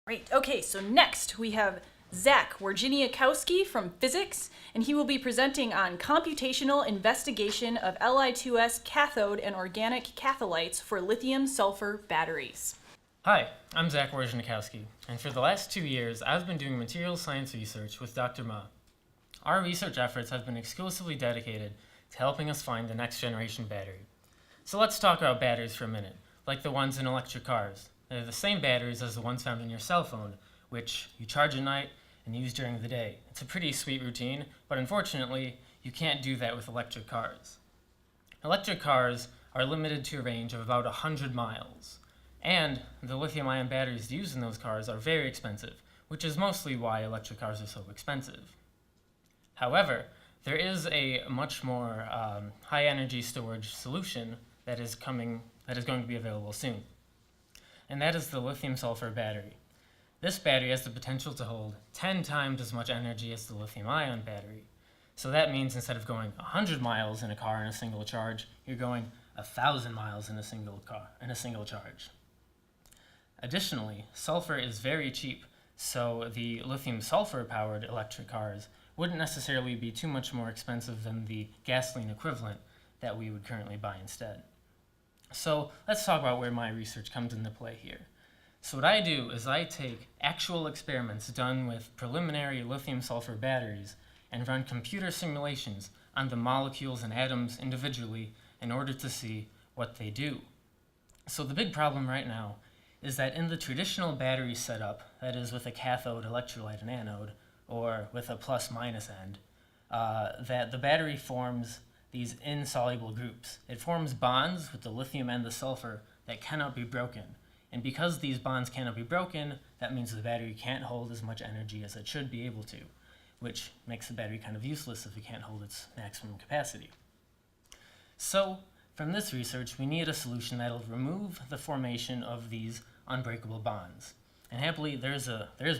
Great. Okay, so next we have Zach Wawrzyniakowski from physics, and he will be presenting on computational investigation of Li2S cathode and organic catholytes for lithium-sulfur batteries. Hi, I'm Zach Wawrzyniakowski, and for the last 2 years, I've been doing materials science research with Dr. Ma. Our research efforts have been exclusively dedicated to helping us find the next generation battery. So let's talk about batteries for a minute, like the ones in electric cars. They're the same batteries as the ones found in your cell phone, which you charge at night and use during the day. It's a pretty sweet routine, but unfortunately, you can't do that with electric cars. Electric cars are limited to a range of about 100 miles, and the lithium-ion batteries used in those cars are very expensive, which is mostly why electric cars are so expensive. However, there is a much more high-energy storage solution that is going to be available soon, and that is the lithium-sulfur battery. This battery has the potential to hold 10 times as much energy as the lithium-ion battery. So that means instead of going 100 miles in a car in a single charge, you're going 1,000 miles in a single charge. Additionally, sulfur is very cheap, so the lithium-sulfur powered electric cars wouldn't necessarily be too much more expensive than the gasoline equivalent that we would currently buy instead. So let's talk about where my research comes into play here. So what I do is I take actual experiments done with preliminary lithium-sulfur batteries and run computer simulations on the molecules and atoms individually in order to see what they do. So the big problem right now is that in the traditional battery setup, that is with a cathode, electrolyte, and anode, or with a plus-minus end, that the battery forms these insoluble groups. It forms bonds with the lithium and the sulfur that cannot be broken. And because these bonds cannot be broken, that means the battery can't hold as much energy as it should be able to, which makes the battery kind of useless if it can't hold its maximum capacity. So, from this research, we need a solution that'll remove the formation of these unbreakable bonds. And happily, there is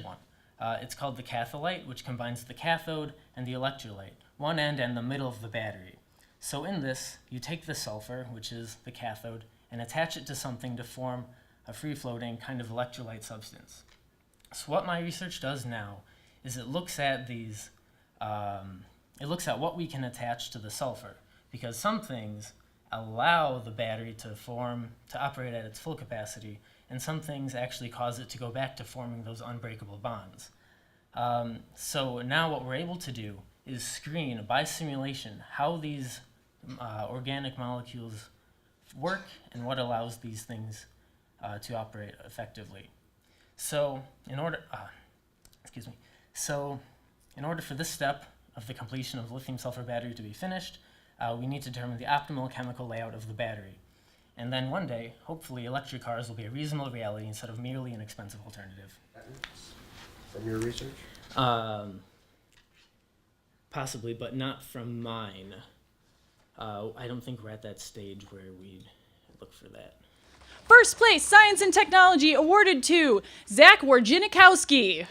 one. It's called the Catholyte, which combines the cathode and the electrolyte, one end and the middle of the battery. So in this, you take the sulfur, which is the cathode, and attach it to something to form a free-floating kind of electrolyte substance. So what my research does now is it looks at what we can attach to the sulfur, because some things allow the battery to operate at its full capacity, and some things actually cause it to go back to forming those unbreakable bonds. So now what we're able to do is screen by simulation how these organic molecules work and what allows these things to operate effectively. So in order for this step of the completion of the lithium-sulfur battery to be finished, we need to determine the optimal chemical layout of the battery. And then one day, hopefully, electric cars will be a reasonable reality instead of merely an expensive alternative. From your research? Possibly, but not from mine. I don't think we're at that stage where we'd look for that. First place, Science and Technology, awarded to Zach Wawrzyniakowski.